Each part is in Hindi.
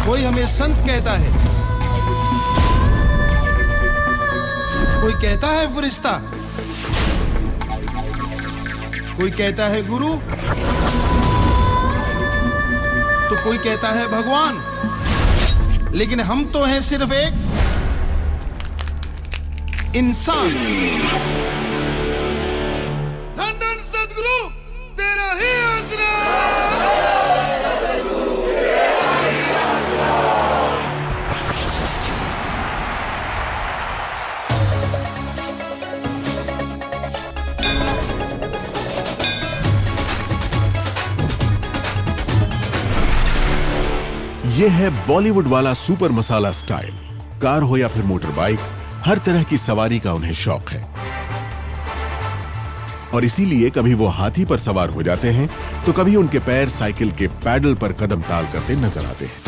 कोई हमें संत कहता है, कोई कहता है फरिश्ता, कोई कहता है गुरु, तो कोई कहता है भगवान। लेकिन हम तो हैं सिर्फ एक इंसान। धन धन सदगुरु तेरा ही आसरा। ये है बॉलीवुड वाला सुपर मसाला स्टाइल। कार हो या फिर मोटर बाइक, हर तरह की सवारी का उन्हें शौक है और इसीलिए कभी वो हाथी पर सवार हो जाते हैं तो कभी उनके पैर साइकिल के पैडल पर कदम ताल करते नजर आते हैं।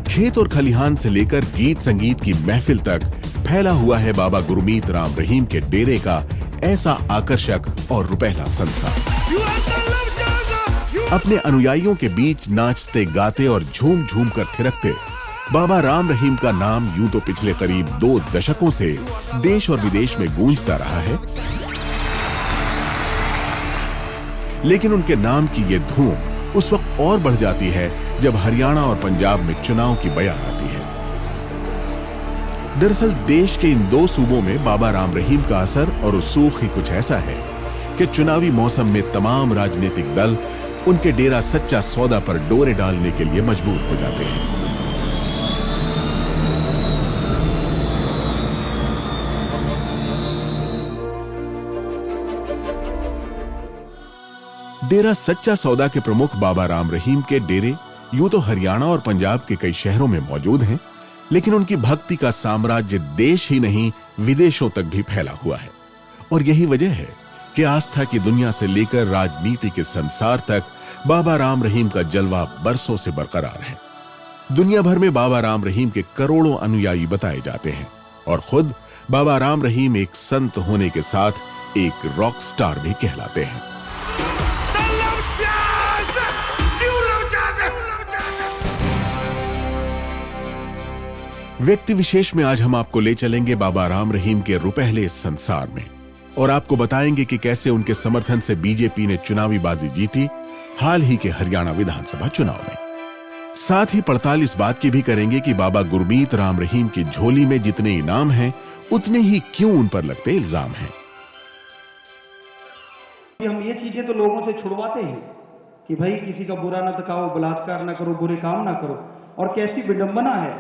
खेत और खलिहान से लेकर गीत संगीत की महफिल तक फैला हुआ है बाबा गुरमीत राम रहीम के डेरे का ऐसा आकर्षक और रुपहला संसार। अपने अनुयायियों के बीच नाचते गाते और झूम झूम कर थिरकते बाबा राम रहीम का नाम यूं तो पिछले करीब 2 दशकों से देश और विदेश में गूंजता रहा है, लेकिन उनके नाम की ये धूम उस वक्त और बढ़ जाती है जब हरियाणा और पंजाब में चुनाव की बयान आती है। दरअसल देश के इन 2 सूबों में बाबा राम रहीम का असर और रसूख ही कुछ ऐसा है कि चुनावी मौसम में तमाम राजनीतिक दल उनके डेरा सच्चा सौदा पर डोरे डालने के लिए मजबूर हो जाते हैं। डेरा सच्चा सौदा के प्रमुख बाबा राम रहीम के डेरे यूं तो हरियाणा और पंजाब के कई शहरों में मौजूद हैं, लेकिन उनकी भक्ति का साम्राज्य देश ही नहीं विदेशों तक भी फैला हुआ है। और यही वजह है कि आस्था की दुनिया से लेकर राजनीति के संसार तक बाबा राम रहीम का जलवा बरसों से बरकरार है। दुनिया भर में बाबा राम रहीम के करोड़ों अनुयायी बताए जाते हैं और खुद बाबा राम रहीम एक संत होने के साथ एक रॉक स्टार भी कहलाते हैं। व्यक्ति विशेष में आज हम आपको ले चलेंगे बाबा राम रहीम के रुपहले संसार में और आपको बताएंगे कि कैसे उनके समर्थन से बीजेपी ने चुनावी बाजी जीती हाल ही के हरियाणा विधानसभा चुनाव में। साथ ही पड़ताल इस बात की भी करेंगे कि बाबा गुरमीत राम रहीम की झोली में जितने इनाम हैं उतने ही क्यों उन पर लगते इल्जाम हैं। हम ये चीजें तो लोगों से छुड़वाते हैं कि भाई किसी का बुरा ना दिखाओ, बलात्कार ना करो, बुरे काम ना करो। और कैसी विडंबना है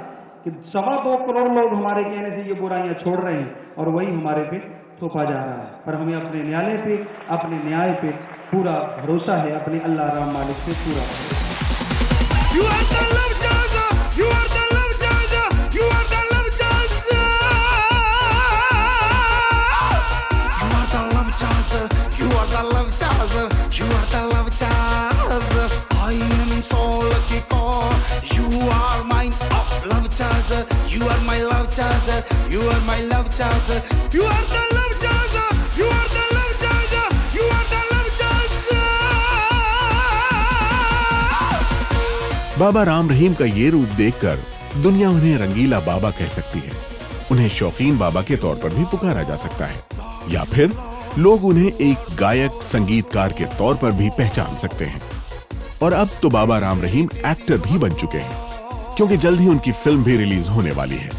कि 2.25 करोड़ लोग हमारे कहने से ये बुराइयां छोड़ रहे हैं और वही हमारे पे थोपा जा रहा है। पर हमें अपने न्यायालय पे, अपने न्याय पे पूरा भरोसा है, अपने अल्लाह राम मालिक पे पूरा भरोसा। You are the love chaser, you are the love chaser, you are the love chaser. You are the love chaser, you are the love chaser, you are the love chaser. I am so lucky for you are mine, oh, love chaser. You are my love chaser, you are my love chaser. You are the love chaser, you are the love chaser, you are the love chaser. बाबा राम रहीम का ये रूप देखकर दुनिया उन्हें रंगीला बाबा कह सकती है, उन्हें शौकीन बाबा के तौर पर भी पुकारा जा सकता है, या फिर लोग उन्हें एक गायक संगीतकार के तौर पर भी पहचान सकते हैं। और अब तो बाबा राम रहीम एक्टर भी बन चुके हैं, क्योंकि जल्द ही उनकी फिल्म भी रिलीज होने वाली है।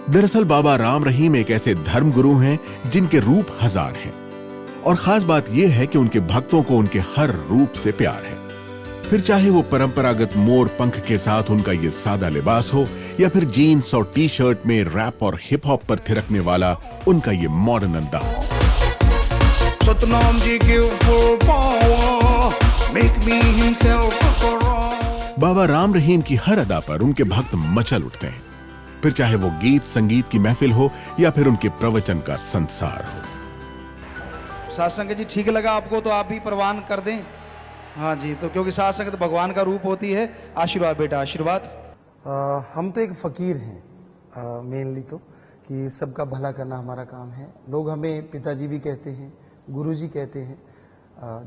दरअसल बाबा राम रहीम एक ऐसे धर्मगुरु हैं जिनके रूप हजार हैं और खास बात यह है कि उनके भक्तों को उनके हर रूप से प्यार है। फिर चाहे वो परंपरागत मोर पंख के साथ उनका ये सादा लिबास हो या फिर जीन्स और टी शर्ट में रैप और हिप हॉप पर थिरकने वाला उनका ये मॉडर्न अंदाज। Satnam ji give full power, make me himself. Baba Ram Rahim की हर अदा पर उनके भक्त मचल उठते हैं, फिर चाहे वो गीत संगीत की महफिल हो या फिर उनके प्रवचन का संसार हो। साध संगत जी ठीक लगा आपको तो आप भी प्रवान कर दें। हाँ जी, तो क्योंकि साध संगत भगवान का रूप होती है। आशीर्वाद बेटा, आशीर्वाद। हम तो एक फकीर हैं, मेनली तो कि सबका भला करना हमारा काम है। लोग हमें पिताजी भी कहते हैं, गुरुजी कहते हैं,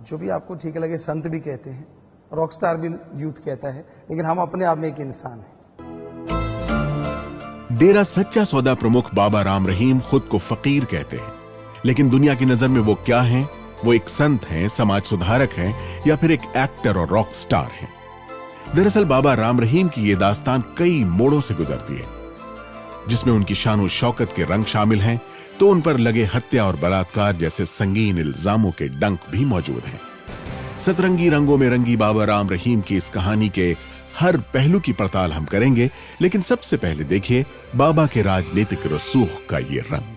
जो भी आपको ठीक लगे, संत भी कहते हैं, रॉकस्टार भी यूथ कहता है, लेकिन हम अपने आप में एक इंसान हैं। डेरा सच्चा सौदा प्रमुख बाबा राम रहीम खुद को फकीर कहते हैं, लेकिन दुनिया की नजर में वो क्या हैं? वो एक संत हैं, समाज सुधारक हैं, या फिर एक एक्टर और रॉक स्टार हैं? दरअसल बाबा राम रहीम की ये दास्तान कई मोड़ों से गुजरती है, जिसमें उनकी शान शौकत के रंग शामिल हैं, तो उन पर लगे हत्या और बलात्कार जैसे संगीन इल्जामों के डंक भी मौजूद हैं। सतरंगी रंगों में रंगी बाबा राम रहीम की इस कहानी के हर पहलू की पड़ताल हम करेंगे, लेकिन सबसे पहले देखिए बाबा के राजनीतिक रसूख का ये रंग।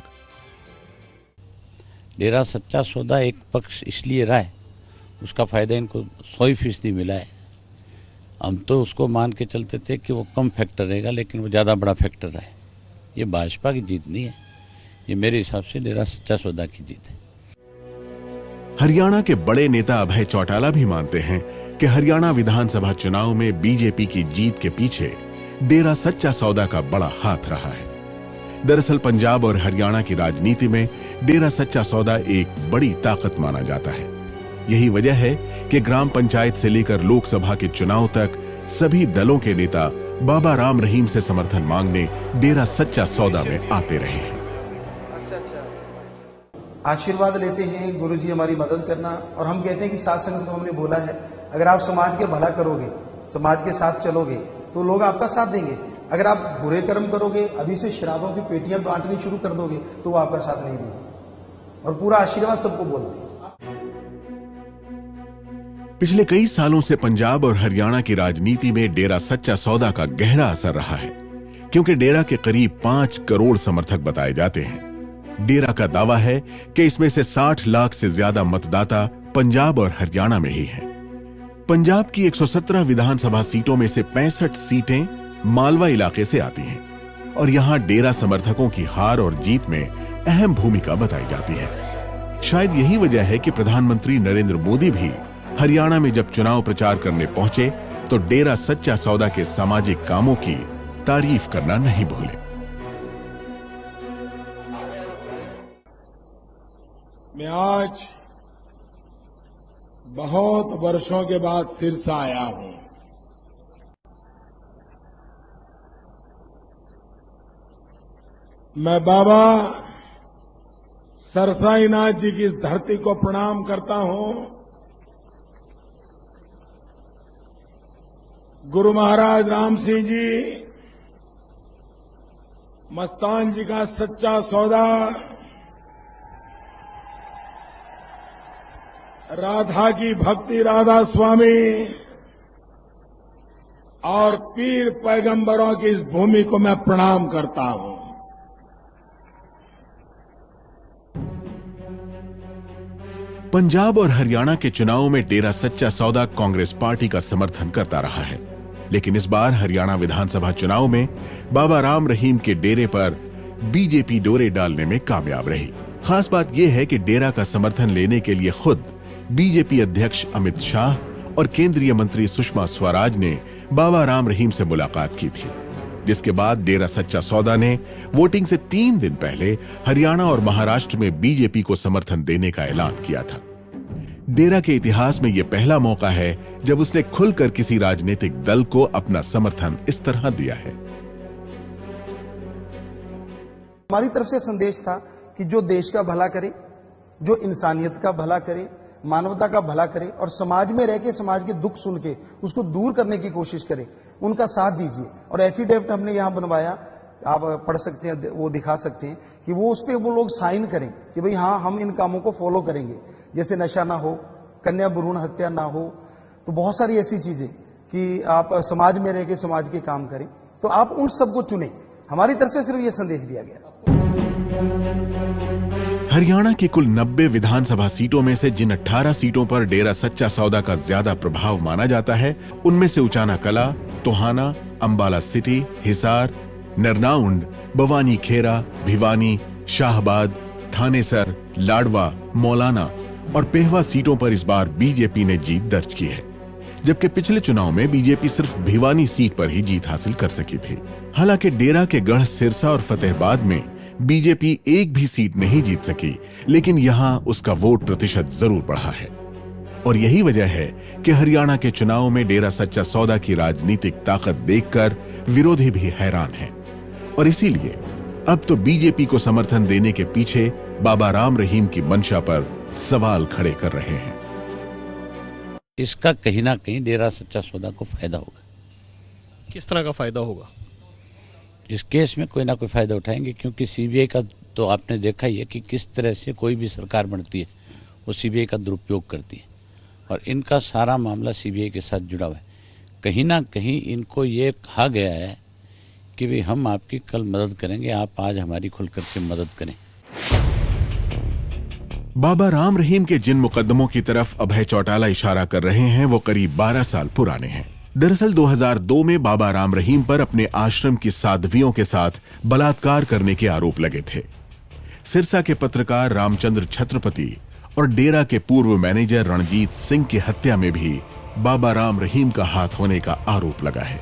डेरा सच्चा सौदा एक पक्ष इसलिए रहा है, उसका फायदा इनको 100% मिला है। हम तो उसको मान के चलते थे कि वो कम फैक्टर रहेगा, लेकिन वो ज़्यादा बड़ा फैक्टर रहा है। ये भाजपा की जीत नहीं है, ये मेरे हिसाब से डेरा सच्चा सौदा की जीत है। हरियाणा के बड़े नेता अभय चौटाला भी मानते हैं कि हरियाणा विधानसभा चुनाव में बीजेपी की जीत के पीछे डेरा सच्चा सौदा का बड़ा हाथ रहा है। दरअसल पंजाब और हरियाणा की राजनीति में डेरा सच्चा सौदा एक बड़ी ताकत माना जाता है। यही वजह है कि ग्राम पंचायत से लेकर लोकसभा के चुनाव तक सभी दलों के नेता बाबा राम रहीम से समर्थन मांगने डेरा सच्चा सौदा में आते रहे हैं। आशीर्वाद लेते हैं, गुरुजी हमारी मदद करना, और हम कहते हैं कि साथ संगत को हमने बोला है, अगर आप समाज के भला करोगे, समाज के साथ चलोगे, तो लोग आपका साथ देंगे। अगर आप बुरे कर्म करोगे, अभी से शराबों की पेटियां बांटनी शुरू कर दोगे, तो वो आपका साथ नहीं देंगे, और पूरा आशीर्वाद सबको बोलते हैं। पिछले कई सालों से पंजाब और हरियाणा की राजनीति में डेरा सच्चा सौदा का गहरा असर रहा है, क्योंकि डेरा के करीब 5 करोड़ समर्थक बताए जाते हैं। डेरा का दावा है कि इसमें से 60 लाख से ज्यादा मतदाता पंजाब और हरियाणा में ही हैं। पंजाब की 117 विधानसभा सीटों में से 65 सीटें मालवा इलाके से आती हैं, और यहां डेरा समर्थकों की हार और जीत में अहम भूमिका बताई जाती है। शायद यही वजह है कि प्रधानमंत्री नरेंद्र मोदी भी हरियाणा में जब चुनाव प्रचार करने पहुंचे तो डेरा सच्चा सौदा के सामाजिक कामों की तारीफ करना नहीं भूले। मैं आज बहुत वर्षों के बाद सिरसा आया हूं। मैं बाबा सरसाईनाथ जी की इस धरती को प्रणाम करता हूं। गुरु महाराज राम सिंह जी, मस्तान जी का सच्चा सौदा, राधा की भक्ति राधा स्वामी और पीर पैगंबरों की इस भूमि को मैं प्रणाम करता हूं। पंजाब और हरियाणा के चुनावों में डेरा सच्चा सौदा कांग्रेस पार्टी का समर्थन करता रहा है, लेकिन इस बार हरियाणा विधानसभा चुनाव में बाबा राम रहीम के डेरे पर बीजेपी डोरे डालने में कामयाब रही। खास बात यह है कि डेरा का समर्थन लेने के लिए खुद बीजेपी अध्यक्ष अमित शाह और केंद्रीय मंत्री सुषमा स्वराज ने बाबा राम रहीम से मुलाकात की थी, जिसके बाद डेरा सच्चा सौदा ने वोटिंग से 3 दिन पहले हरियाणा और महाराष्ट्र में बीजेपी को समर्थन देने का ऐलान किया था। डेरा के इतिहास में यह पहला मौका है जब उसने खुलकर किसी राजनीतिक दल को अपना समर्थन इस तरह दिया है। हमारी तरफ से संदेश था कि जो देश का भला करे, जो इंसानियत का भला करे, मानवता का भला करे, और समाज में रह के समाज के दुख सुन के उसको दूर करने की कोशिश करे, उनका साथ दीजिए। और एफिडेविट हमने यहां बनवाया, आप पढ़ सकते हैं, वो दिखा सकते हैं कि वो उस पे वो लोग साइन करें कि भाई हाँ, हम इन कामों को फॉलो करेंगे, जैसे नशा ना हो, कन्या भ्रूण हत्या ना हो, तो बहुत सारी ऐसी चीजें कि आप समाज में रह के समाज के काम करें, तो आप उन सबको चुने। हमारी तरफ से सिर्फ ये संदेश दिया गया। हरियाणा की कुल 90 विधानसभा सीटों में से जिन 18 सीटों पर डेरा सच्चा सौदा का ज्यादा प्रभाव माना जाता है, उनमें से उचाना कला, तोहाना, अंबाला सिटी, हिसार, नरनाउंड, बवानी खेरा, भिवानी, शाहबाद, थानेसर, लाडवा, मौलाना और पेहवा सीटों पर इस बार बीजेपी ने जीत दर्ज की है, जबकि पिछले चुनाव में बीजेपी सिर्फ भिवानी सीट पर ही जीत हासिल कर सकी थी। हालांकि डेरा के गढ़ सिरसा और फतेहाबाद में बीजेपी एक भी सीट नहीं जीत सकी, लेकिन यहां उसका वोट प्रतिशत जरूर बढ़ा है। और यही वजह है कि हरियाणा के चुनाव में डेरा सच्चा सौदा की राजनीतिक ताकत देखकर विरोधी भी हैरान हैं। और इसीलिए अब तो बीजेपी को समर्थन देने के पीछे बाबा राम रहीम की मंशा पर सवाल खड़े कर रहे हैं। इसका कहीं ना कहीं डेरा सच्चा सौदा को फायदा होगा। किस तरह का फायदा होगा? इस केस में कोई ना कोई फायदा उठाएंगे, क्योंकि सीबीआई का तो आपने देखा ही है कि किस तरह से कोई भी सरकार बनती है वो सीबीआई का दुरुपयोग करती है, और इनका सारा मामला सीबीआई के साथ जुड़ा हुआ है। कहीं ना कहीं इनको ये कहा गया है कि भाई हम आपकी कल मदद करेंगे, आप आज हमारी खुल करके मदद करें। बाबा राम रहीम के जिन मुकदमों की तरफ अभय चौटाला इशारा कर रहे हैं वो करीब 12 साल पुराने हैं। दरअसल 2002 में बाबा राम रहीम पर अपने आश्रम की साध्वियों के साथ बलात्कार करने के आरोप लगे थे। सिरसा के पत्रकार रामचंद्र छत्रपति और डेरा के पूर्व मैनेजर रणजीत सिंह की हत्या में भी बाबा राम रहीम का हाथ होने का आरोप लगा है।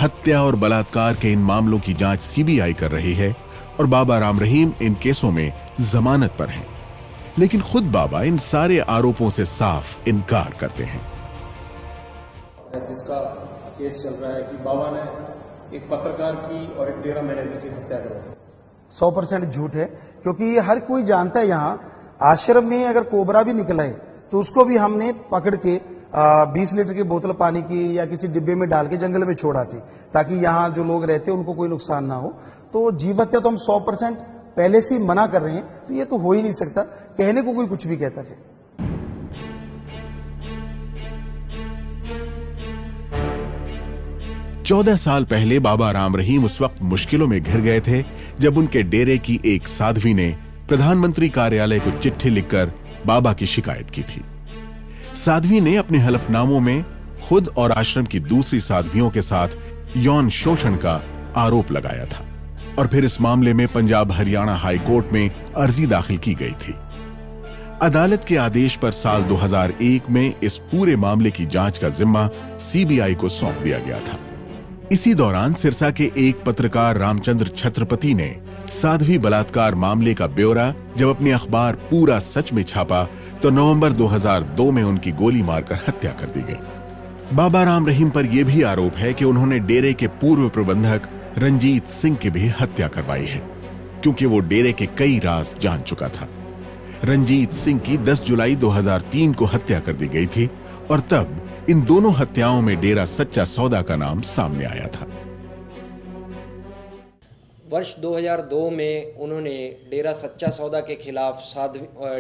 हत्या और बलात्कार के इन मामलों की जांच सीबीआई कर रही है और बाबा राम रहीम इन केसों में जमानत पर हैं। लेकिन खुद बाबा इन सारे आरोपों से साफ इनकार करते हैं। जिसका केस चल रहा है कि बाबा ने एक पत्रकार की और एक डेरा मैनेजर की हत्या करवाई, 100% झूठ है, क्योंकि हर कोई जानता है यहाँ आश्रम में अगर कोबरा भी निकला है तो उसको भी हमने पकड़ के 20 लीटर की बोतल पानी की या किसी डिब्बे में डाल के जंगल में छोड़ा थी, ताकि यहाँ जो लोग रहते हैं उनको कोई नुकसान ना हो। तो जीव हत्या तो हम 100% पहले से ही मना कर रहे हैं, तो ये तो हो ही नहीं सकता। कहने को कोई कुछ भी कहता फिर। चौदह साल पहले बाबा राम रहीम उस वक्त मुश्किलों में घिर गए थे जब उनके डेरे की एक साध्वी ने प्रधानमंत्री कार्यालय को चिट्ठी लिखकर बाबा की शिकायत की थी। साध्वी ने अपने हलफनामों में खुद और आश्रम की दूसरी साध्वियों के साथ यौन शोषण का आरोप लगाया था और फिर इस मामले में पंजाब हरियाणा हाई कोर्ट में अर्जी दाखिल की गई थी। अदालत के आदेश पर साल 2001 में इस पूरे मामले की जांच का जिम्मा सीबीआई को सौंप दिया गया था। इसी दौरान सिरसा के एक पत्रकार रामचंद्र छत्रपति ने साध्वी बलात्कार मामले का ब्यौरा जब अपने अखबार पूरा सच में छापा तो नवंबर 2002 में उनकी गोली मारकर हत्या कर दी गई। बाबा राम रहीम पर यह भी आरोप है कि उन्होंने डेरे के पूर्व प्रबंधक रंजीत सिंह की भी हत्या करवाई है, क्योंकि वो डेरे के कई राज जान चुका था। रंजीत सिंह की 10 जुलाई 2003 को हत्या कर दी गई थी और तब इन दोनों हत्याओं में डेरा सच्चा सौदा का नाम सामने आया था। वर्ष 2002 में उन्होंने डेरा सच्चा सौदा के खिलाफ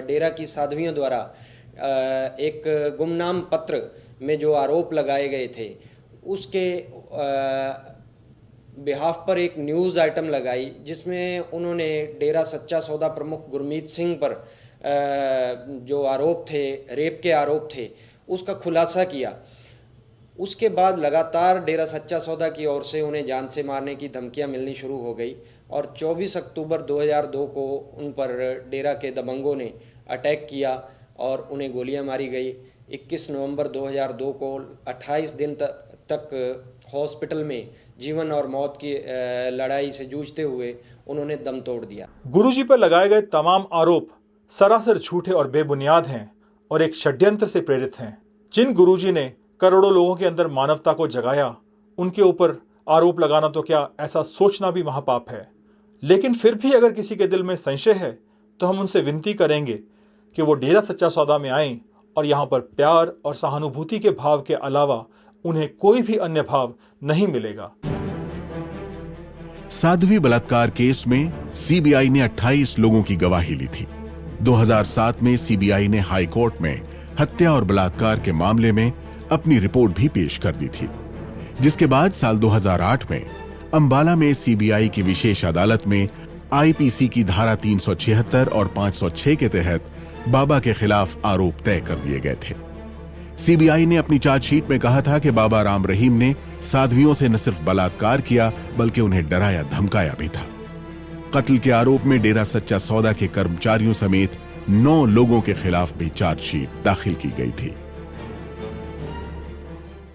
डेरा की साध्वियों द्वारा एक गुमनाम पत्र में जो आरोप लगाए गए थे उसके बिहाफ पर एक न्यूज़ आइटम लगाई, जिसमें उन्होंने डेरा सच्चा सौदा प्रमुख गुरमीत सिंह पर जो आरोप थे, रेप के आरोप थे, उसका खुलासा किया। उसके बाद लगातार डेरा सच्चा सौदा की ओर से उन्हें जान से मारने की धमकियां मिलनी शुरू हो गई और 24 अक्टूबर 2002 को उन पर डेरा के दबंगों ने अटैक किया और उन्हें गोलियां मारी गई। 21 नवंबर 2002 को 28 दिन तक हॉस्पिटल में जीवन और मौत की लड़ाई से जूझते हुए उन्होंने दम तोड़ दिया। गुरुजी पर लगाए गए तमाम आरोप सरासर झूठे और बेबुनियाद हैं और एक षड्यंत्र से प्रेरित हैं। जिन गुरुजी ने करोड़ों लोगों के अंदर मानवता को जगाया, उनके ऊपर आरोप लगाना तो क्या, ऐसा सोचना भी महापाप है। लेकिन फिर भी अगर किसी के दिल में संशय है तो हम उनसे विनती करेंगे कि वो डेरा सच्चा सौदा में आएं और यहाँ पर प्यार और सहानुभूति के भाव के अलावा उन्हें कोई भी अन्य भाव नहीं मिलेगा। साध्वी बलात्कार केस में सीबीआई ने 28 लोगों की गवाही ली थी। 2007 में सीबीआई ने हाई कोर्ट में हत्या और बलात्कार के मामले में अपनी रिपोर्ट भी पेश कर दी थी, जिसके बाद साल 2008 में अंबाला में सीबीआई की विशेष अदालत में आईपीसी की धारा 376 और 506 के तहत बाबा के खिलाफ आरोप तय कर दिए गए थे। सीबीआई ने अपनी चार्जशीट में कहा था कि बाबा राम रहीम ने साध्वियों से न सिर्फ बलात्कार किया बल्कि उन्हें डराया धमकाया भी था। कत्ल के आरोप में डेरा सच्चा सौदा के कर्मचारियों समेत 9 लोगों के खिलाफ भी चार्जशीट दाखिल की गई थी।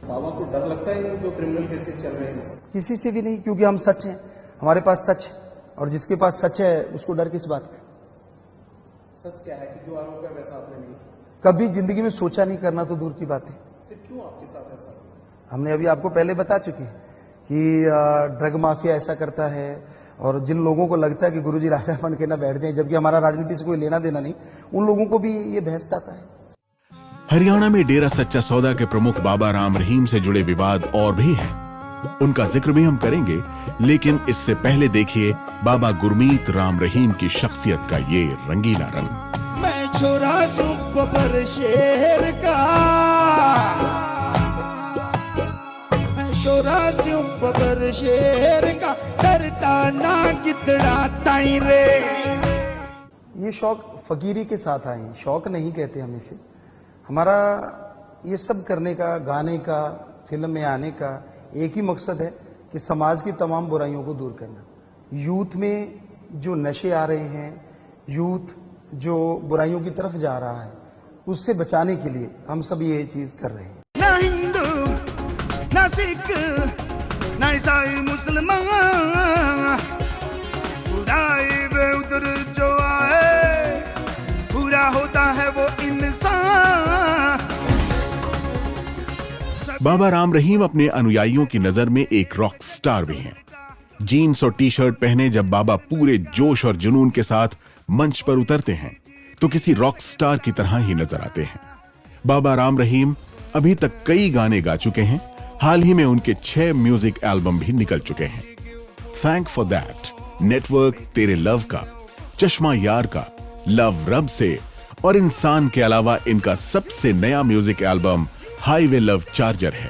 बाबा को डर लगता है जो क्रिमिनल केसेस चल रहे हैं? किसी से भी नहीं, क्योंकि हम सच हैं, हमारे पास सच है, और जिसके पास सच है उसको डर किस बात का? सच क्या है कि जो आरोप है वैसा आपने नहीं किया? कभी जिंदगी में सोचा नहीं, करना तो दूर की बात है। फिर क्यों आपके साथ ऐसा? हमने अभी आपको पहले बता चुके हैं कि ड्रग माफिया ऐसा करता है, और जिन लोगों को लगता है कि गुरुजी राजा बन के ना बैठ जाएं, जबकि हमारा राजनीति से कोई लेना देना नहीं, उन लोगों को भी ये बहस आता है। हरियाणा में डेरा सच्चा सौदा के प्रमुख बाबा राम रहीम से जुड़े विवाद और भी हैं। उनका जिक्र भी हम करेंगे, लेकिन इससे पहले देखिए बाबा गुरमीत राम रहीम की शख्सियत का ये रंगीला रंग। मैं छोरा हूं बबर शेर का, मैं छोरा हूं बबर शेर का, डरता ना गिदड़ा ताई रे। ये शौक फकीरी के साथ आए हैं, शौक नहीं कहते हम इसे। हमारा ये सब करने का, गाने का, फिल्म में आने का एक ही मकसद है कि समाज की तमाम बुराइयों को दूर करना। यूथ में जो नशे आ रहे हैं, यूथ जो बुराइयों की तरफ जा रहा है, उससे बचाने के लिए हम सब ये चीज कर रहे हैं। ना हिंदू ना सिख ना ईसाई मुसलमान, बुराई में उधर जो आए पूरा होता है वो इंसान। बाबा राम रहीम अपने अनुयायियों की नजर में एक रॉक स्टार भी हैं। जीन्स और टी शर्ट पहने जब बाबा पूरे जोश और जुनून के साथ मंच पर उतरते हैं तो किसी रॉक स्टार की तरह ही नजर आते हैं। बाबा राम रहीम अभी तक कई गाने गा चुके हैं। हाल ही में उनके 6 म्यूजिक एल्बम भी निकल चुके हैं। थैंक फॉर दैट, नेटवर्क, तेरे लव का, चश्मा यार का, लव रब से, और इंसान के अलावा इनका सबसे नया music album highway love charger है।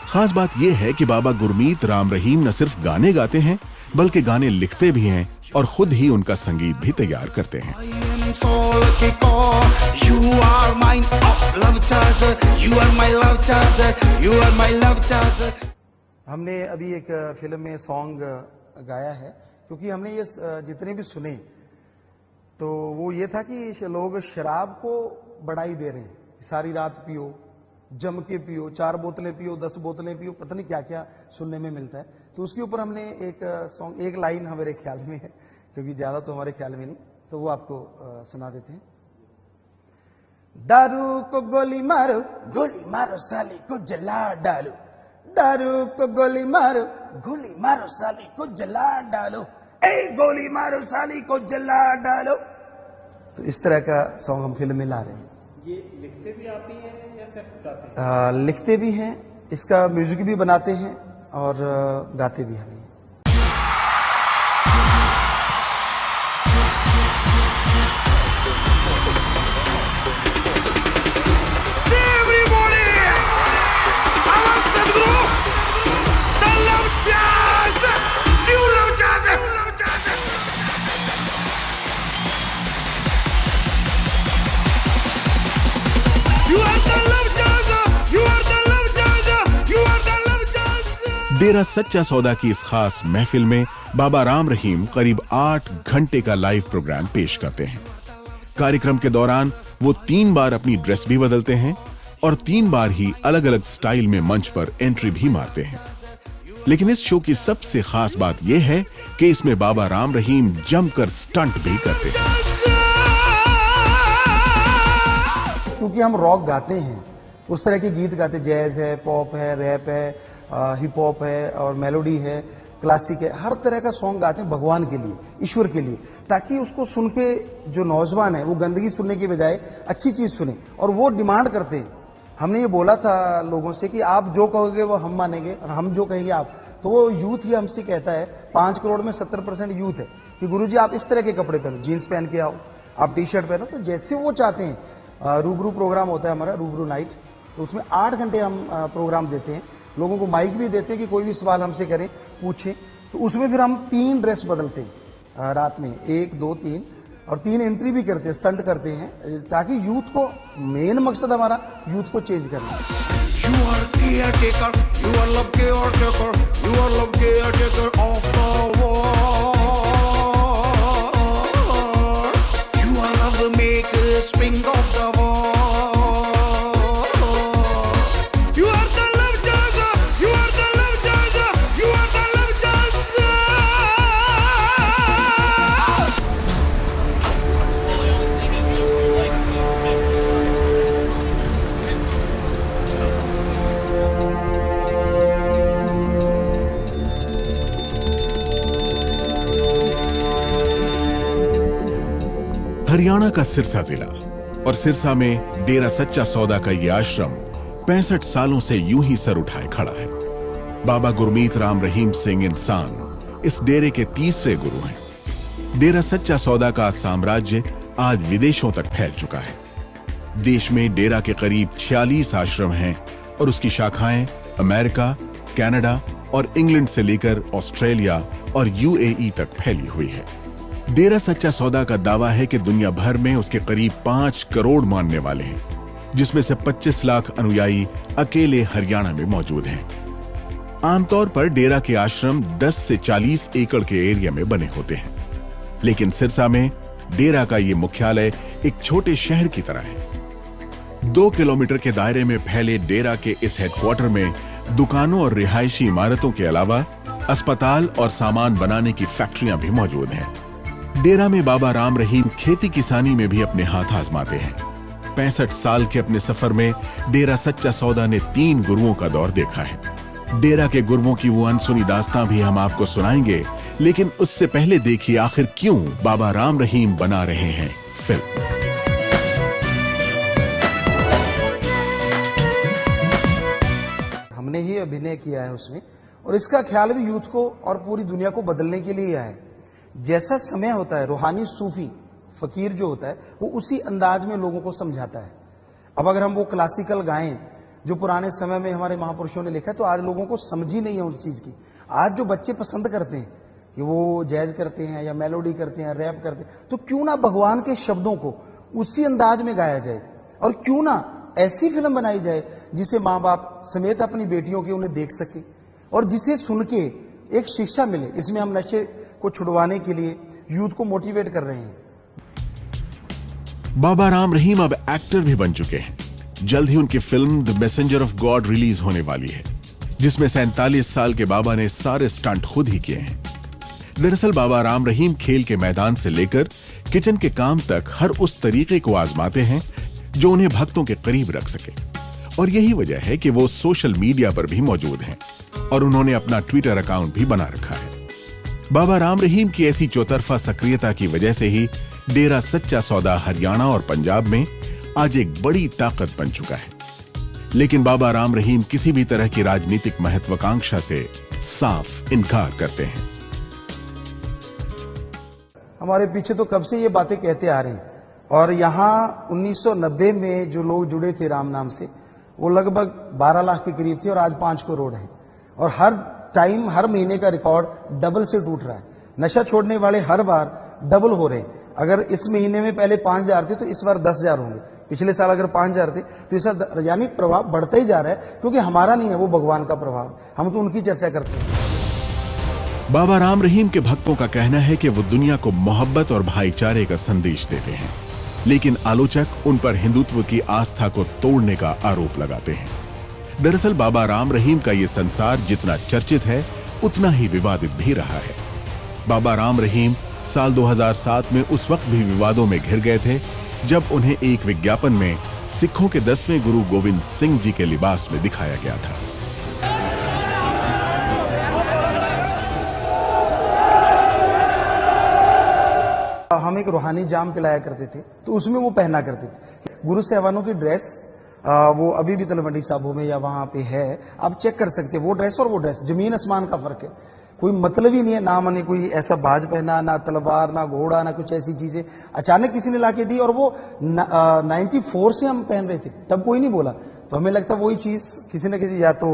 खास बात यह है कि बाबा गुरमीत राम रहीम न सिर्फ गाने गाते हैं, बल्कि गाने लिखते भी हैं और खुद ही उनका संगीत भी तैयार करते हैं। हमने अभी एक फिल्म में सॉन्ग गाया है, क्योंकि हमने ये जितने भी सुने तो वो ये था कि लोग शराब को बढ़ाई दे रहे हैं, सारी रात पियो, जम के पियो, 4 बोतलें पियो, 10 बोतलें पियो, पता नहीं क्या क्या सुनने में मिलता है। तो उसके ऊपर हमने एक सॉन्ग, एक लाइन हमारे ख्याल में है, क्योंकि ज्यादा तो हमारे ख्याल में नहीं, तो वो आपको सुना देते हैं। दारू को गोली मारो साली को जला डालो, दारू को गोली मारो साली को जला डालो, ए गोली मारो साली को जला डालो। तो इस तरह का सॉन्ग हम फिल्म में ला रहे हैं। ये लिखते भी आती हैं या सिर्फ गाते हैं? लिखते भी हैं, इसका म्यूजिक भी बनाते हैं और गाते भी हैं। डेरा सच्चा सौदा की इस खास महफिल में बाबा राम रहीम करीब 8 घंटे का लाइव प्रोग्राम पेश करते हैं। कार्यक्रम के दौरान वो 3 बार अपनी ड्रेस भी बदलते हैं और 3 बार ही अलग अलग स्टाइल में मंच पर एंट्री भी मारते हैं। लेकिन इस शो की सबसे खास बात यह है कि इसमें बाबा राम रहीम जमकर स्टंट भी करते हैं। क्योंकि हम रॉक गाते हैं, उस तरह के गीत गाते, जैज है, पॉप है, रैप है, हिप हॉप है और मेलोडी है, क्लासिक है, हर तरह का सॉन्ग गाते हैं भगवान के लिए, ईश्वर के लिए, ताकि उसको सुन के जो नौजवान है वो गंदगी सुनने की बजाय अच्छी चीज सुने, और वो डिमांड करते हैं। हमने ये बोला था लोगों से कि आप जो कहोगे वो हम मानेंगे और हम जो कहेंगे आप, तो वो यूथ ही हमसे कहता है, 5 करोड़ में 70% यूथ है कि गुरुजी आप इस तरह के कपड़े पहनो, जीन्स पहन के आओ, आप टी शर्ट पहनो। तो जैसे वो चाहते हैं, रूबरू प्रोग्राम होता है हमारा, रूबरू नाइट, तो उसमें 8 घंटे हम प्रोग्राम देते हैं, लोगों को माइक भी देते हैं कि कोई भी सवाल हमसे करें, पूछें। तो उसमें फिर हम 3 ड्रेस बदलते हैं रात में, 1, 2, 3, और 3 एंट्री भी करते हैं, स्टंट करते हैं, ताकि यूथ को, मेन मकसद हमारा यूथ को चेंज करना है। You are caretaker, you are love caretaker, you are love caretaker of the world. You are love the maker, spring of the world. You are the Haryana का सिरसा जिला, और सिरसा में डेरा सच्चा सौदा का ये आश्रम 65 सालों से यूं ही सर उठाए खड़ा है। बाबा गुरमीत राम रहीम सिंह इंसान इस डेरे के तीसरे गुरु हैं। डेरा सच्चा सौदा का साम्राज्य आज विदेशों तक फैल चुका है। देश में डेरा के करीब 46 आश्रम हैं और उसकी शाखाएं अमेरिका, कनाडा और इंग्लैंड से लेकर ऑस्ट्रेलिया और यूएई तक फैली हुई है। डेरा सच्चा सौदा का दावा है कि दुनिया भर में उसके करीब 5 करोड़ मानने वाले हैं, जिसमें से 25 लाख अनुयायी अकेले हरियाणा में मौजूद हैं। आमतौर पर डेरा के आश्रम 10 से 40 एकड़ के एरिया में बने होते हैं, लेकिन सिरसा में डेरा का ये मुख्यालय एक छोटे शहर की तरह है। 2 किलोमीटर के दायरे में फैले डेरा के इस हेडक्वार्टर में दुकानों और रिहायशी इमारतों के अलावा अस्पताल और सामान बनाने की फैक्ट्रियां भी मौजूद हैं। डेरा में बाबा राम रहीम खेती किसानी में भी अपने हाथ आजमाते हैं। 65 साल के अपने सफर में डेरा सच्चा सौदा ने 3 गुरुओं का दौर देखा है। डेरा के गुरुओं की वो अनसुनी दास्तां भी हम आपको सुनाएंगे, लेकिन उससे पहले देखिए आखिर क्यों बाबा राम रहीम बना रहे हैं फिल्म। हमने ही अभिनय किया है उसमें, और इसका ख्याल भी यूथ को और पूरी दुनिया को बदलने के लिए है। जैसा समय होता है, रूहानी सूफी फकीर जो होता है वो उसी अंदाज में लोगों को समझाता है। अब अगर हम वो क्लासिकल गाएं जो पुराने समय में हमारे महापुरुषों ने लिखा है, तो आज लोगों को समझ ही नहीं है उस चीज की। आज जो बच्चे पसंद करते हैं कि वो जैज करते हैं या मेलोडी करते हैं, रैप करते हैं, तो क्यों ना भगवान के शब्दों को उसी अंदाज में गाया जाए, और क्यों ना ऐसी फिल्म बनाई जाए जिसे माँ बाप समेत अपनी बेटियों की उन्हें देख सके और जिसे सुन के एक शिक्षा मिले। इसमें हम नशे को छुड़वाने के लिए यूथ को मोटिवेट कर रहे हैं। बाबा राम रहीम अब एक्टर भी बन चुके हैं। जल्द ही उनकी film the messenger of God release होने वाली है, जिसमें 47 साल के बाबा ने सारे स्टंट खुद ही किए हैं। दरअसल बाबा राम रहीम खेल के मैदान से लेकर किचन के काम तक हर उस तरीके को आजमाते हैं जो उन्हें भक्तों के करीब रख सके, और यही वजह है कि वो सोशल मीडिया पर भी मौजूद हैं और उन्होंने अपना ट्विटर अकाउंट भी बना रखा है। बाबा राम रहीम की ऐसी चौतरफा सक्रियता की वजह से ही डेरा सच्चा सौदा हरियाणा और पंजाब में आज एक बड़ी ताकत बन चुका है। लेकिन बाबा राम रहीम किसी भी तरह की राजनीतिक महत्वाकांक्षा से साफ इनकार करते हैं। हमारे पीछे तो कब से ये बातें कहते आ रहे हैं, और यहाँ 1990 में जो लोग जुड़े थे राम नाम से वो लगभग 12 लाख के करीब थे, और आज 5 करोड़ हैं। और हर टाइम, हर महीने का रिकॉर्ड डबल से टूट रहा है। नशा छोड़ने वाले हर बार डबल हो रहे हैं। अगर इस महीने में पहले 5,000 थे तो इस बार 10,000 होंगे। पिछले साल अगर 5,000 थे तो इस साल, यानी प्रभाव बढ़ता ही जा रहा है, क्योंकि हमारा नहीं है वो भगवान का प्रभाव, हम तो उनकी चर्चा करते हैं। बाबा राम रहीम के भक्तों का कहना है कि वो दुनिया को मोहब्बत और भाईचारे का संदेश देते हैं, लेकिन आलोचक उन पर हिंदुत्व की आस्था को तोड़ने का आरोप लगाते हैं। दरअसल बाबा राम रहीम का ये संसार जितना चर्चित है उतना ही विवादित भी रहा है। बाबा राम रहीम साल 2007 में उस वक्त भी विवादों में घिर गए थे जब उन्हें एक विज्ञापन में सिखों के 10वें गुरु गोविंद सिंह जी के लिबास में दिखाया गया था। हम एक रूहानी जाम पिलाया करते थे, तो उसमें वो पहना करते थे। गुरु साहबानों की ड्रेस वो अभी भी तलवंडी साबो में या वहां पे है, आप चेक कर सकते हैं। वो ड्रेस और वो ड्रेस जमीन आसमान का फर्क है। कोई मतलब ही नहीं है, ना मैंने कोई ऐसा बाज पहना, ना तलवार, ना घोड़ा, ना कुछ ऐसी चीजें अचानक किसी ने लाके दी, और वो 94 से हम पहन रहे थे, तब कोई नहीं बोला। तो हमें लगता वही चीज किसी न किसी, या तो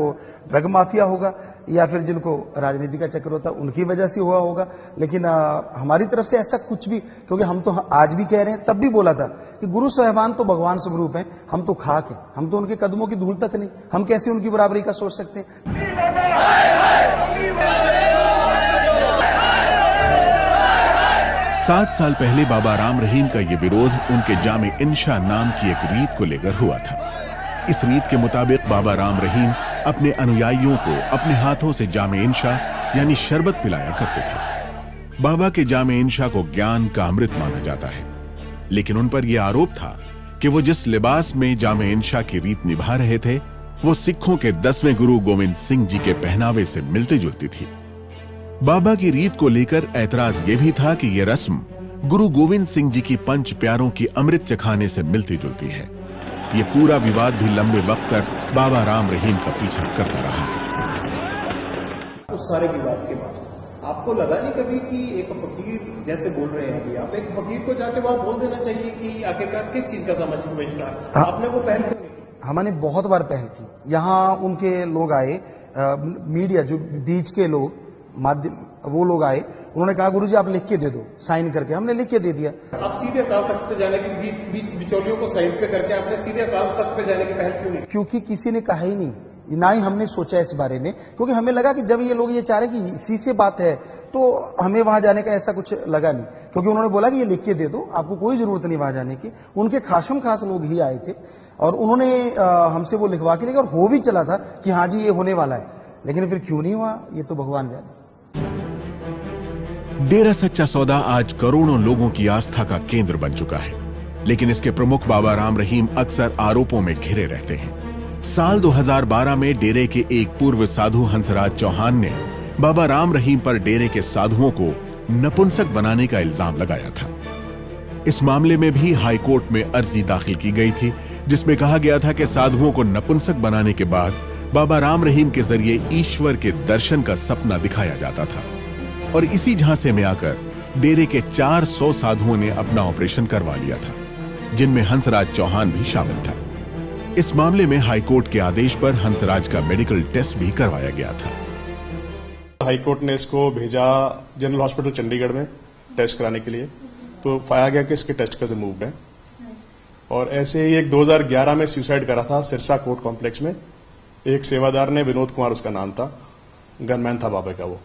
ड्रग माफिया होगा या फिर जिनको राजनीति का चक्कर होता है उनकी वजह से हुआ होगा। लेकिन हमारी तरफ से ऐसा कुछ भी, क्योंकि हम तो आज भी कह रहे हैं, तब भी बोला था कि गुरु साहिबान तो भगवान स्वरूप हैं, हम तो खाक हैं, हम तो उनके कदमों की धूल तक नहीं, हम कैसे उनकी बराबरी का सोच सकते हैं। 7 साल पहले बाबा राम रहीम का ये विरोध उनके जामे इंशा नाम की एक रीत को लेकर हुआ था। इस रीत के मुताबिक बाबा राम रहीम अपने अनुयायियों को अपने हाथों से जामे इंशा यानी शरबत पिलाया करते थे। बाबा के जामे इंशा को ज्ञान का अमृत माना जाता है, लेकिन उन पर यह आरोप था कि वो जिस लिबास में जामे इंशा की रीत निभा रहे थे वो सिखों के 10वें गुरु गोविंद सिंह जी के पहनावे से मिलती जुलती थी। बाबा की रीत को लेकर ऐतराज यह भी था कि यह रस्म गुरु गोविंद सिंह जी की पंच प्यारों की अमृत चखाने से मिलती जुलती है। ये पूरा विवाद भी लंबे वक्त तक बाबा राम रहीम का पीछा करता रहा है। उस सारे विवाद के बाद आपको लगा नहीं कभी कि एक फकीर जैसे बोल रहे हैं अभी आप, एक फकीर को जाके वहां बोल देना चाहिए कि आखिरकार किस चीज का सामाजिक बहिष्कार? आपने वो पहल क्यों नहीं की? हमने बहुत बार पहल की। यहाँ उनके लोग आए, मीडिया जो बीच के लोग, माध्यम, वो लोग आए, उन्होंने कहा गुरुजी आप लिख के दे दो, साइन करके। हमने लिख के दे दिया। आप सीधे अकाल तख्त पे जाने की बिचौलियों को साइड पे करके आपने सीधे अकाल तख्त पे जाने की पहल क्यों नहीं? क्योंकि किसी ने कहा ही नहीं, ना ही हमने सोचा इस बारे में, क्योंकि हमें लगा कि जब ये लोग ये चाह रहे कि इसी से बात है तो हमें वहां जाने का ऐसा कुछ लगा नहीं, क्योंकि उन्होंने बोला कि ये लिख के दे दो, आपको कोई जरूरत नहीं वहां जाने की। उनके खासम खास लोग ही आए थे और उन्होंने हमसे वो लिखवा के लेके, और हो भी चला था कि हाँ जी ये होने वाला है, लेकिन फिर क्यों नहीं हुआ ये तो भगवान जाने। डेरा सच्चा सौदा आज करोड़ों लोगों की आस्था का केंद्र बन चुका है, लेकिन इसके प्रमुख बाबा राम रहीम अक्सर आरोपों में घिरे रहते हैं। साल 2012 में डेरे के एक पूर्व साधु हंसराज चौहान ने बाबा राम रहीम पर डेरे के साधुओं को नपुंसक बनाने का इल्जाम लगाया था। इस मामले में भी हाईकोर्ट में अर्जी दाखिल की गई थी, जिसमें कहा गया था कि साधुओं को नपुंसक बनाने के बाद बाबा राम रहीम के जरिए ईश्वर के दर्शन का सपना दिखाया जाता था, और इसी झांसे में आकर डेरे के 400 साधुओं ने अपना ऑपरेशन करवा लिया था, जिनमें हंसराज चौहान भी शामिल था। इस मामले में हाईकोर्ट के आदेश पर हंसराज का मेडिकल टेस्ट भी करवाया गया था। हाईकोर्ट ने इसको भेजा जनरल हॉस्पिटल चंडीगढ़ में टेस्ट कराने के लिए, तो पाया गया कि इसके टेस्ट रिमूव्ड है। और ऐसे ही एक 2011 में सुसाइड करा था सिरसा कोर्ट कॉम्प्लेक्स में एक सेवादार ने, विनोद कुमार उसका नाम था, गनमैन था बाबा का वो।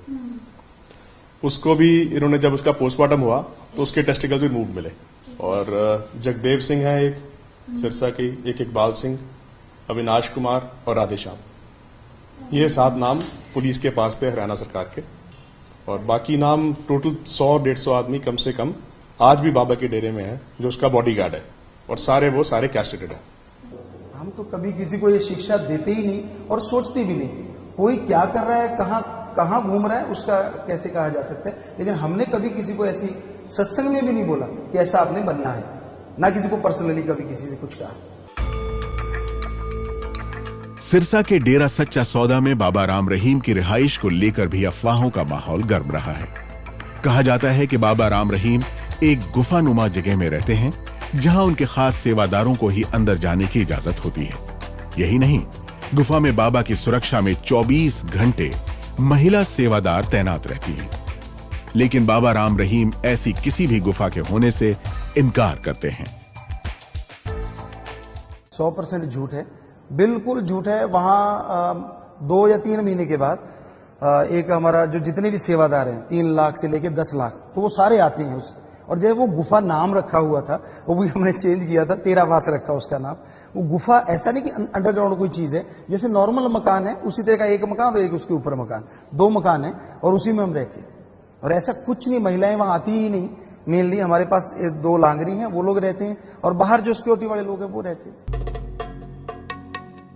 उसको भी इन्होंने, जब उसका पोस्टमार्टम हुआ तो उसके टेस्टिकल्स भी रिमूव मिले। और जगदेव सिंह है एक सिरसा की, एक इकबाल सिंह, अविनाश कुमार और राधेश्याम, ये 7 नाम पुलिस के पास थे हरियाणा सरकार के। और बाकी नाम टोटल 100-150 आदमी कम से कम आज भी बाबा के डेरे में है जो उसका बॉडीगार्ड है, और सारे कैस्टेटेड है। हम तो कभी किसी को ये शिक्षा देते ही नहीं और सोचते भी नहीं, कोई क्या कर रहा है, कहाँ घूम रहा है, उसका कैसे कहा जा सकता है। लेकिन हमने कभी किसी को ऐसी सत्संग में भी नहीं बोला कि ऐसा आपने बनना है, ना किसी को पर्सनली कभी किसी से कुछ कहा। सिरसा के डेरा सच्चा सौदा में बाबा राम रहीम की रिहाइश को लेकर भी अफवाहों का माहौल गर्म रहा है। कहा जाता है कि बाबा राम रहीम एक गुफानुमा जगह में रहते हैं, जहां उनके खास सेवादारों को ही अंदर जाने की इजाजत होती है। यही नहीं, गुफा में बाबा की सुरक्षा में 24 घंटे महिला सेवादार तैनात रहती हैं। लेकिन बाबा राम रहीम ऐसी किसी भी गुफा के होने से इनकार करते हैं। 100% झूठ है, बिल्कुल झूठ है। वहां 2 या 3 महीने के बाद एक हमारा जो जितने भी सेवादार हैं, 3 लाख से लेकर 10 लाख, तो वो सारे आते हैं उस, और जब वो गुफा नाम रखा हुआ था वो भी हमने चेंज किया था, 13 वास रखा उसका नाम। वो गुफा ऐसा नहीं कि अंडरग्राउंड कोई चीज है, जैसे नॉर्मल मकान है उसी तरह का एक मकान और एक उसके ऊपर मकान, 2 मकान है और उसी में हम रहते हैं। और ऐसा कुछ नहीं, महिलाएं वहां आती ही नहीं। मेनली हमारे पास 2 लांगरी हैं, वो लोग रहते हैं, और बाहर जो सिक्योरिटी वाले लोग हैं वो रहते हैं।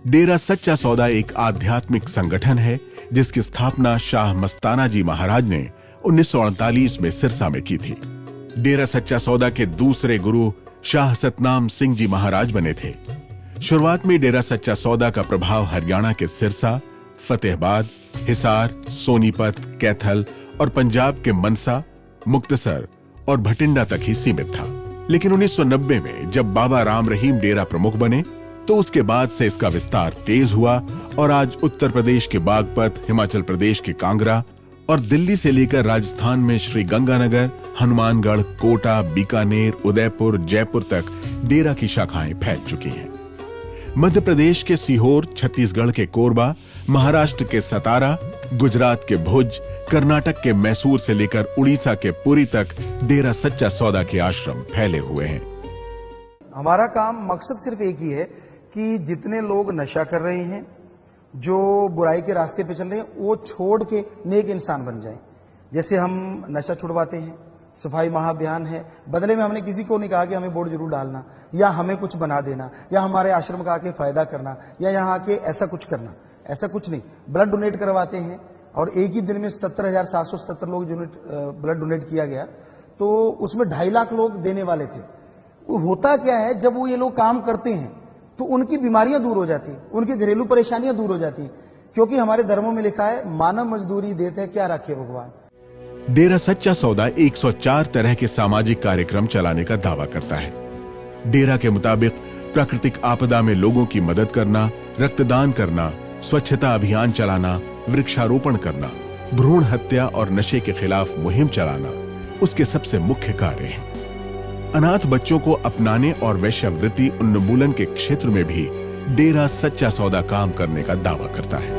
डेरा सच्चा सौदा एक आध्यात्मिक संगठन है जिसकी स्थापना शाह मस्ताना जी महाराज ने 1948 में सिरसा में की थी। डेरा सच्चा सौदा के दूसरे गुरु शाह सतनाम सिंह जी महाराज बने थे। शुरुआत में डेरा सच्चा सौदा का प्रभाव हरियाणा के सिरसा, फतेहाबाद, हिसार, सोनीपत, कैथल और पंजाब के मनसा, मुक्तसर और भटिंडा तक ही सीमित था। लेकिन 1990 में जब बाबा राम रहीम डेरा प्रमुख बने तो उसके बाद से इसका विस्तार तेज हुआ और आज उत्तर प्रदेश के बागपत, हिमाचल प्रदेश के कांगड़ा और दिल्ली से लेकर राजस्थान में श्री गंगानगर, हनुमानगढ़, कोटा, बीकानेर, उदयपुर, जयपुर तक डेरा की शाखाएं फैल चुकी हैं। मध्य प्रदेश के सीहोर, छत्तीसगढ़ के कोरबा, महाराष्ट्र के सतारा, गुजरात के भुज, कर्नाटक के मैसूर से लेकर उड़ीसा के पुरी तक डेरा सच्चा सौदा के आश्रम फैले हुए हैं। हमारा काम, मकसद सिर्फ एक ही है कि जितने लोग नशा कर रहे हैं, जो बुराई के रास्ते पे चल रहे हैं, वो छोड़ के नेक इंसान बन जाएं। जैसे हम नशा छुड़वाते हैं, सफाई महाअभियान है, बदले में हमने किसी को नहीं कहा कि हमें वोट जरूर डालना या हमें कुछ बना देना या हमारे आश्रम का आके फायदा करना या यहाँ आके ऐसा कुछ करना, ऐसा कुछ नहीं। ब्लड डोनेट करवाते हैं और एक ही दिन में 77,777 लोग ब्लड डोनेट किया गया। तो उसमें 2.5 लाख लोग देने वाले थे। होता क्या है, जब वो ये लोग काम करते हैं तो उनकी बीमारियां दूर हो जाती हैं, उनकी घरेलू परेशानियां दूर हो जाती हैं, क्योंकि हमारे धर्मों में लिखा है मानव मजदूरी देते क्या रखे भगवान। डेरा सच्चा सौदा 104 तरह के सामाजिक कार्यक्रम चलाने का दावा करता है। डेरा के मुताबिक प्राकृतिक आपदा में लोगों की मदद करना, रक्तदान करना, स्वच्छता अभियान चलाना, वृक्षारोपण करना, भ्रूण हत्या और नशे के खिलाफ मुहिम चलाना उसके सबसे मुख्य कार्य हैं। अनाथ बच्चों को अपनाने और वैश्यावृत्ति उन्मूलन के क्षेत्र में भी डेरा सच्चा सौदा काम करने का दावा करता है।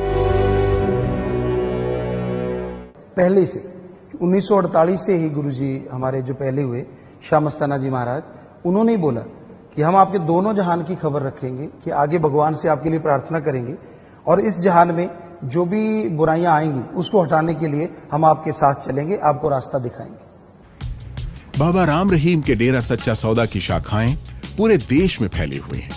पहले से 1948 से ही गुरुजी हमारे जो पहले हुए शाह मस्ताना जी महाराज, उन्होंने ही बोला कि हम आपके दोनों जहान की खबर रखेंगे, कि आगे भगवान से आपके लिए प्रार्थना करेंगे और इस जहान में जो भी बुराइयां आएंगी उसको हटाने के लिए हम आपके साथ चलेंगे, आपको रास्ता दिखाएंगे। बाबा राम रहीम के डेरा सच्चा सौदा की शाखाएं पूरे देश में फैली हुई हैं।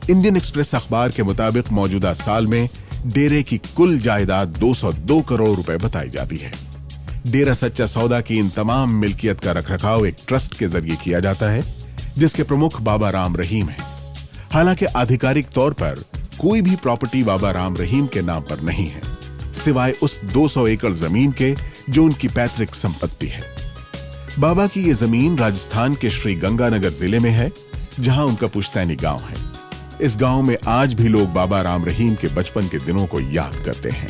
इंडियन एक्सप्रेस अखबार के मुताबिक मौजूदा साल में डेरे की कुल जायदाद 202 करोड़ रुपए बताई जाती है। डेरा सच्चा सौदा की इन तमाम मिल्कियत का रखरखाव एक ट्रस्ट के जरिए किया जाता है, जिसके प्रमुख बाबा राम रहीम हैं। हालांकि आधिकारिक तौर पर कोई भी प्रॉपर्टी बाबा राम रहीम के नाम पर नहीं है, सिवाय उस 200 एकड़ जमीन के जो उनकी पैतृक संपत्ति है। बाबा की ये जमीन राजस्थान के श्री गंगानगर जिले में है, जहां उनका पुश्तैनी गांव है। इस गांव में आज भी लोग बाबा राम रहीम के बचपन के दिनों को याद करते हैं।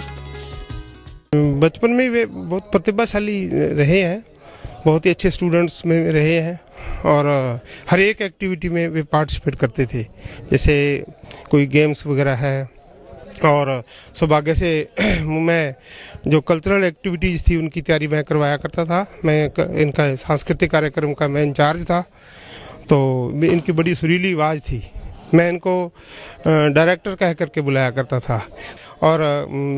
बचपन में वे बहुत प्रतिभाशाली रहे हैं, बहुत ही अच्छे स्टूडेंट्स में रहे हैं और हर एक एक्टिविटी में वे पार्टिसिपेट करते थे। जैसे कोई गेम्स वगैरह है, और सौभाग्य से मैं जो कल्चरल एक्टिविटीज़ थी उनकी तैयारी मैं करवाया करता था। मैं इनका सांस्कृतिक कार्यक्रम का मैं इंचार्ज था, तो इनकी बड़ी सुरीली आवाज़ थी। मैं इनको डायरेक्टर कह करके बुलाया करता था और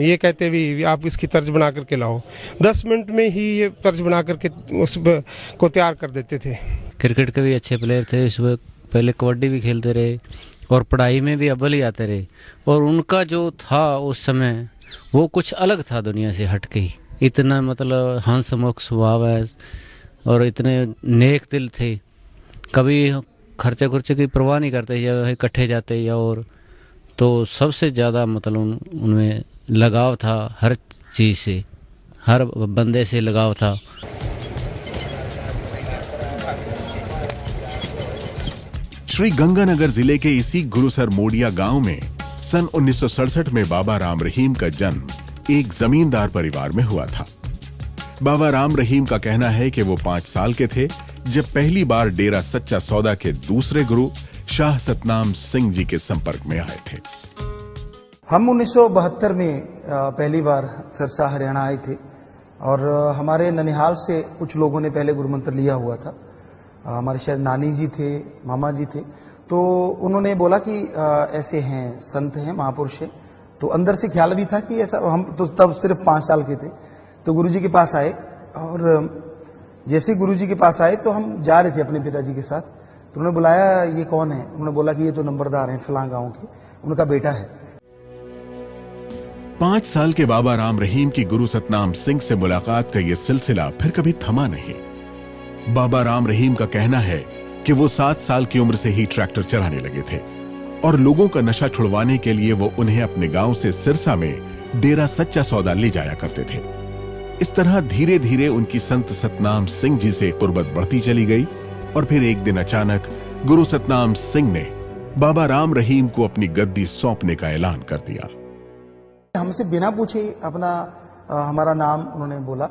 ये कहते भी आप इसकी तर्ज बना करके लाओ। 10 मिनट में ही ये तर्ज बना करके उस को तैयार कर देते थे। क्रिकेट के भी अच्छे प्लेयर थे, इस वक्त पहले कबड्डी भी खेलते रहे और पढ़ाई में भी अव्वल ही आते रहे। और उनका जो था उस समय वो कुछ अलग था, दुनिया से हटके ही। इतना मतलब हंसमुख स्वभाव है और इतने नेक दिल थे, कभी खर्चे खुर्चे की परवाह नहीं करते, या इकट्ठे जाते या और। तो सबसे ज़्यादा मतलब उनमें लगाव था, हर चीज़ से, हर बंदे से लगाव था। श्री गंगानगर जिले के इसी गुरुसर मोडिया गांव में सन 1967 में बाबा राम रहीम का जन्म एक जमींदार परिवार में हुआ था। बाबा राम रहीम का कहना है कि वो 5 साल के थे जब पहली बार डेरा सच्चा सौदा के दूसरे गुरु शाह सतनाम सिंह जी के संपर्क में आए थे। हम 1972 में पहली बार सिरसा हरियाणा आए थे और हमारे ननिहाल से कुछ लोगों ने पहले गुरु मंत्र लिया हुआ था। हमारे शायद नानी जी थे, मामा जी थे, तो उन्होंने बोला कि ऐसे हैं, संत हैं, महापुरुष हैं। तो अंदर से ख्याल भी था कि ऐसा, हम तो तब सिर्फ 5 साल के थे। तो गुरुजी के पास आए और जैसे गुरुजी के पास आए तो हम जा रहे थे अपने पिताजी के साथ। तो उन्होंने बुलाया, ये कौन है? उन्होंने बोला कि ये तो नंबरदार हैं फलां गांव के, उनका बेटा है। 5 साल के बाबा राम रहीम की गुरु सतनाम सिंह से मुलाकात का यह सिलसिला फिर कभी थमा नहीं। बाबा राम रहीम का कहना है कि वो 7 साल की उम्र से ही ट्रैक्टर चलाने लगे थे और लोगों का नशा छुड़वाने के लिए वो उन्हें अपने गांव से सिरसा में डेरा सच्चा सौदा ले जाया करते थे। इस तरह धीरे धीरे उनकी संत सतनाम सिंह जी से कुर्बत बढ़ती चली गई और फिर एक दिन अचानक गुरु सतनाम सिंह ने बाबा राम रहीम को अपनी गद्दी सौंपने का ऐलान कर दिया। हमसे बिना पूछे अपना हमारा नाम उन्होंने बोला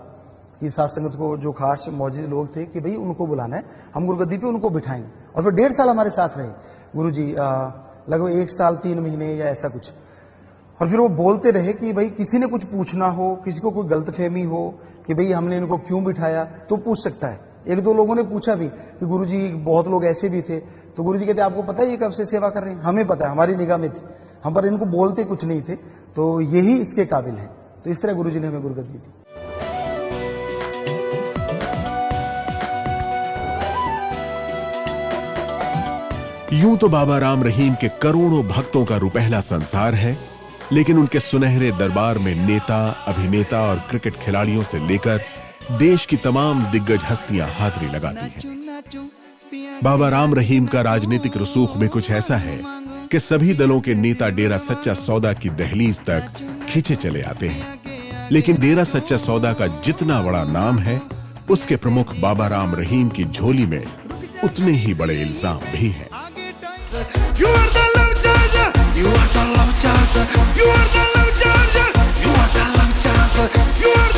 कि साथ संगत को जो खास मौजूद लोग थे कि भाई उनको बुलाना है, हम गुरुगद्दी पे उनको बिठाएंगे। और फिर 1.5 साल हमारे साथ रहे गुरुजी, लगभग 1 साल 3 महीने या ऐसा कुछ। और फिर वो बोलते रहे कि भाई किसी ने कुछ पूछना हो, किसी को कोई गलतफहमी हो कि भाई हमने इनको क्यों बिठाया, तो पूछ सकता है। 1-2 लोगों ने पूछा भी कि गुरुजी, बहुत लोग ऐसे भी थे, तो गुरुजी कहते आपको पता है ये कब से सेवा कर रहे हैं? हमें पता है, हमारी निगाह में थे हम, पर इनको बोलते कुछ नहीं थे, तो यही इसके काबिल है। तो इस तरह गुरुजी ने हमें गुरुगद्दी दी। यूं तो बाबा राम रहीम के करोड़ों भक्तों का रुपहला संसार है, लेकिन उनके सुनहरे दरबार में नेता, अभिनेता और क्रिकेट खिलाड़ियों से लेकर देश की तमाम दिग्गज हस्तियां हाजिरी लगाती हैं। बाबा राम रहीम का राजनीतिक रसूख भी कुछ ऐसा है कि सभी दलों के नेता डेरा सच्चा सौदा की दहलीज तक खींचे चले आते हैं, लेकिन डेरा सच्चा सौदा का जितना बड़ा नाम है, उसके प्रमुख बाबा राम रहीम की झोली में उतने ही बड़े इल्जाम भी हैं। You are the love charger. You are the love charger. You are the love charger. You are the love charger. You are